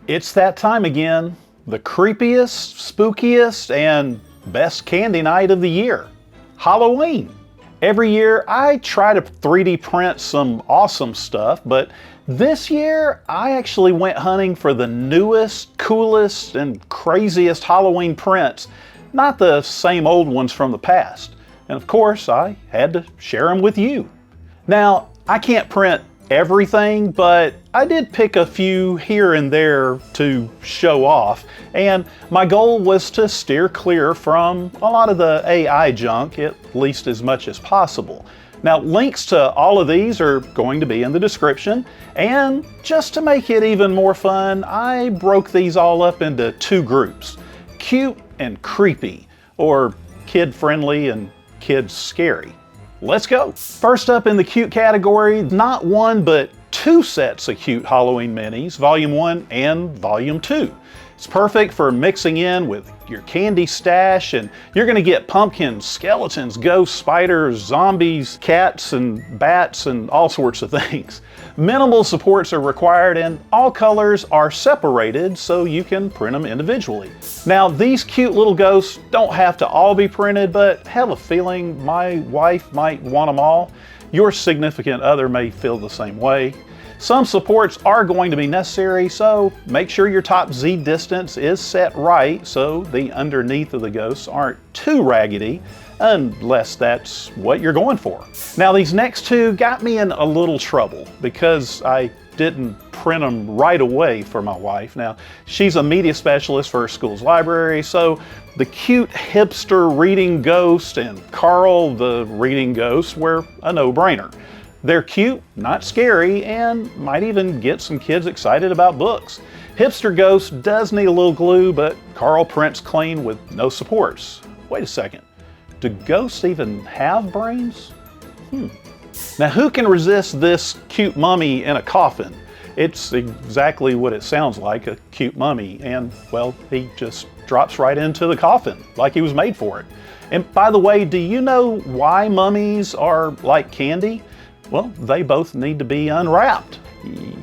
It's that time again, the creepiest, spookiest, and best candy night of the year, Halloween. Every year I try to 3D print some awesome stuff, but this year I actually went hunting for the newest, coolest, and craziest Halloween prints, not the same old ones from the past. And of course I had to share them with you. Now, I can't print everything, but I did pick a few here and there to show off, and my goal was to steer clear from a lot of the AI junk, at least as much as possible. Now, links to all of these are going to be in the description, and just to make it even more fun, I broke these all up into two groups, cute and creepy, or kid-friendly and kid-scary. Let's go. First up in the cute category, not one but two sets of cute Halloween minis, Volume 1 and Volume 2. It's perfect for mixing in with your candy stash, and you're gonna get pumpkins, skeletons, ghosts, spiders, zombies, cats, and bats, and all sorts of things. Minimal supports are required, and all colors are separated so you can print them individually. Now, these cute little ghosts don't have to all be printed, but have a feeling my wife might want them all. Your significant other may feel the same way. Some supports are going to be necessary, so make sure your top Z distance is set right so the underneath of the ghosts aren't too raggedy, unless that's what you're going for. Now, these next two got me in a little trouble because I didn't print them right away for my wife. Now, she's a media specialist for her school's library, so the cute hipster reading ghost and Carl the reading ghost were a no-brainer. They're cute, not scary, and might even get some kids excited about books. Hipster Ghost does need a little glue, but Carl prints clean with no supports. Wait a second, do ghosts even have brains? Now, who can resist this cute mummy in a coffin? It's exactly what it sounds like, a cute mummy, and well, he just drops right into the coffin like he was made for it. And by the way, do you know why mummies are like candy? Well, they both need to be unwrapped.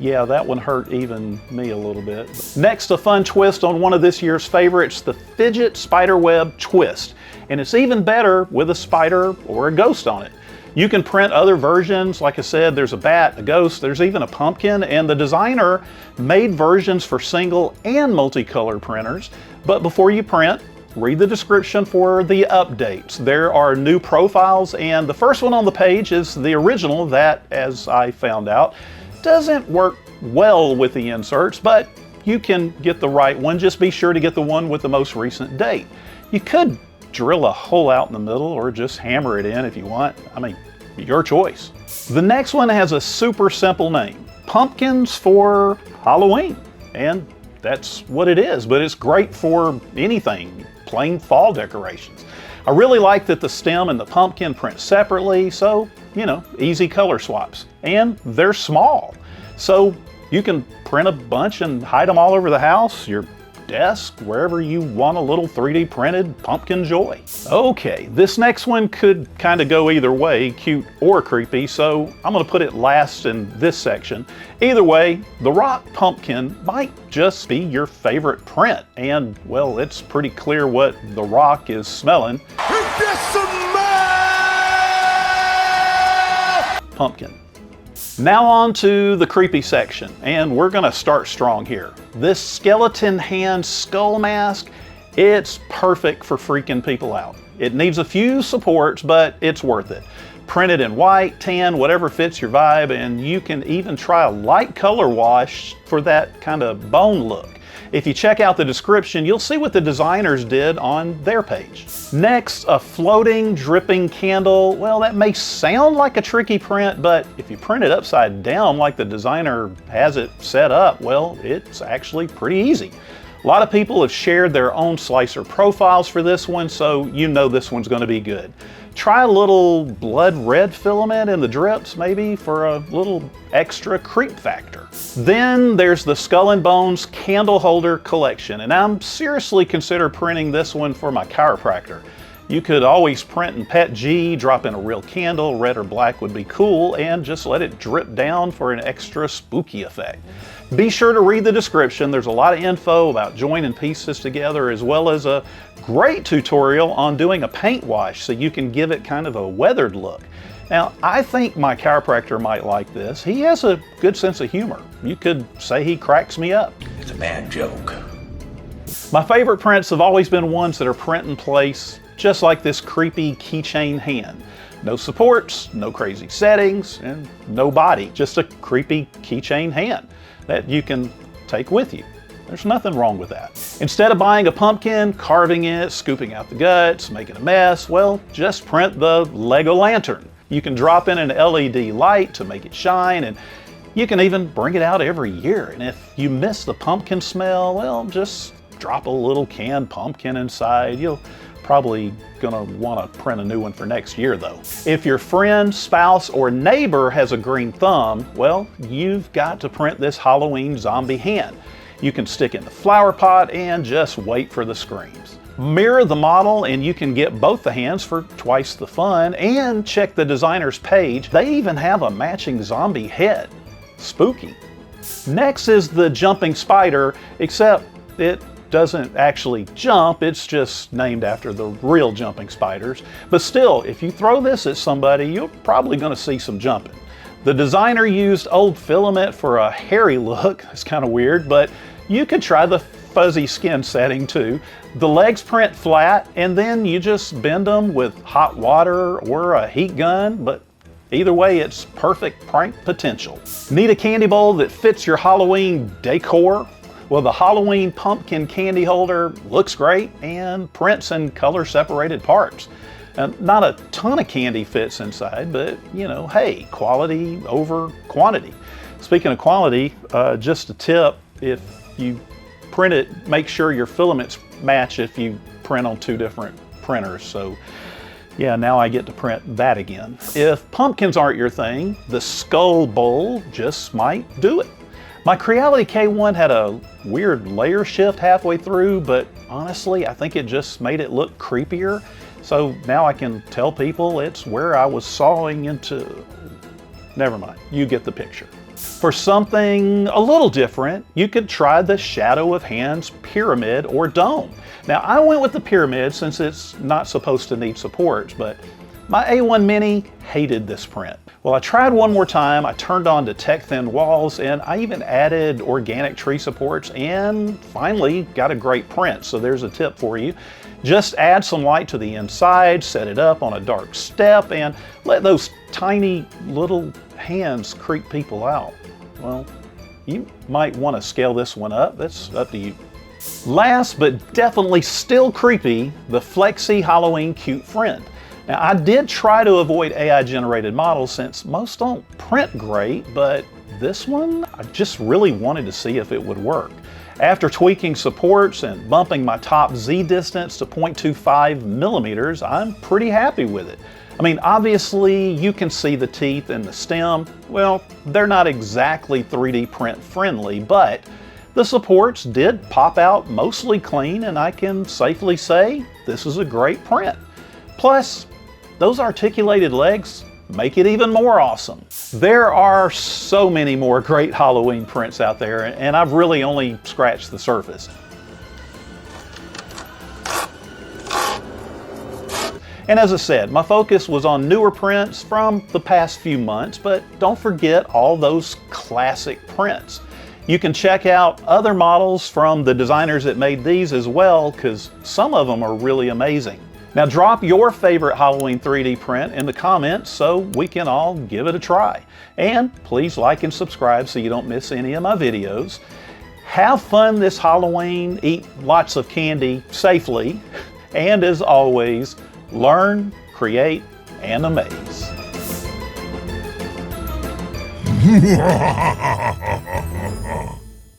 Yeah, that one hurt even me a little bit. Next, a fun twist on one of this year's favorites, the Fidget Spiderweb Twist. And it's even better with a spider or a ghost on it. You can print other versions. Like I said, there's a bat, a ghost, there's even a pumpkin, and the designer made versions for single and multicolor printers. But before you print, read the description for the updates. There are new profiles, and the first one on the page is the original that, as I found out, doesn't work well with the inserts, but you can get the right one. Just be sure to get the one with the most recent date. You could drill a hole out in the middle or just hammer it in if you want. I mean, your choice. The next one has a super simple name, Pumpkins for Halloween. And that's what it is, but it's great for anything, plain fall decorations. I really like that the stem and the pumpkin print separately, so, you know, easy color swaps. And they're small, so you can print a bunch and hide them all over the house, your desk, wherever you want a little 3D printed pumpkin joy. Okay, this next one could kind of go either way, cute or creepy, so I'm gonna put it last in this section. Either way, the rock pumpkin might just be your favorite print, and well, it's pretty clear what the rock is smelling. Pumpkin. Now on to the creepy section, and we're gonna start strong here. This skeleton hand skull mask, it's perfect for freaking people out. It needs a few supports, but it's worth it. Printed in white, tan, whatever fits your vibe, and you can even try a light color wash for that kind of bone look. If you check out the description, you'll see what the designers did on their page. Next, a floating, dripping candle. Well, that may sound like a tricky print, but if you print it upside down like the designer has it set up, well, it's actually pretty easy. A lot of people have shared their own slicer profiles for this one, so you know this one's gonna be good. Try a little blood red filament in the drips, maybe, for a little extra creep factor. Then there's the Skull and Bones Candleholder collection, and I'm seriously consider printing this one for my chiropractor. You could always print in Pet G, drop in a real candle, red or black would be cool, and just let it drip down for an extra spooky effect. Be sure to read the description. There's a lot of info about joining pieces together, as well as a great tutorial on doing a paint wash so you can give it kind of a weathered look. Now, I think my chiropractor might like this. He has a good sense of humor. You could say he cracks me up. It's a bad joke. My favorite prints have always been ones that are print in place, just like this creepy keychain hand. No supports, no crazy settings, and no body. Just a creepy keychain hand that you can take with you. There's nothing wrong with that. Instead of buying a pumpkin, carving it, scooping out the guts, making a mess, well, just print the Lego lantern. You can drop in an LED light to make it shine, and you can even bring it out every year. And if you miss the pumpkin smell, well, just drop a little canned pumpkin inside. You'll probably gonna wanna print a new one for next year though. If your friend, spouse, or neighbor has a green thumb, well, you've got to print this Halloween zombie hand. You can stick in the flower pot and just wait for the screams. Mirror the model and you can get both the hands for twice the fun, and check the designer's page. They even have a matching zombie head. Spooky. Next is the jumping spider, except it doesn't actually jump, it's just named after the real jumping spiders. But still, if you throw this at somebody, you're probably gonna see some jumping. The designer used old filament for a hairy look. It's kind of weird, but you could try the fuzzy skin setting too. The legs print flat, and then you just bend them with hot water or a heat gun, but either way, it's perfect prank potential. Need a candy bowl that fits your Halloween decor? Well, the Halloween pumpkin candy holder looks great and prints in color separated parts. Not a ton of candy fits inside, but you know, hey, quality over quantity. Speaking of quality, just a tip, if you print it, make sure your filaments match if you print on 2 different printers. So yeah, now I get to print that again. If pumpkins aren't your thing, the skull bowl just might do it. My Creality K1 had a weird layer shift halfway through, but honestly, I think it just made it look creepier. So now I can tell people it's where I was sawing into... Never mind, you get the picture. For something a little different, you could try the Shadow of Hands pyramid or dome. Now, I went with the pyramid since it's not supposed to need supports, but my A1 Mini hated this print. Well, I tried one more time, I turned on to tech thin walls, and I even added organic tree supports and finally got a great print. So there's a tip for you. Just add some light to the inside, set it up on a dark step, and let those tiny little hands creep people out. Well, you might want to scale this one up, that's up to you. Last but definitely still creepy, the Flexi Halloween Cute Friend. Now, I did try to avoid AI generated models since most don't print great, but this one, I just really wanted to see if it would work. After tweaking supports and bumping my top Z distance to 0.25 millimeters, I'm pretty happy with it. I mean, obviously you can see the teeth and the stem. Well, they're not exactly 3D print friendly, but the supports did pop out mostly clean, and I can safely say this is a great print. Plus, those articulated legs make it even more awesome. There are so many more great Halloween prints out there, and I've really only scratched the surface. And as I said, my focus was on newer prints from the past few months, but don't forget all those classic prints. You can check out other models from the designers that made these as well, because some of them are really amazing. Now drop your favorite Halloween 3D print in the comments so we can all give it a try. And please like and subscribe so you don't miss any of my videos. Have fun this Halloween, eat lots of candy safely, and as always, learn, create, and amaze.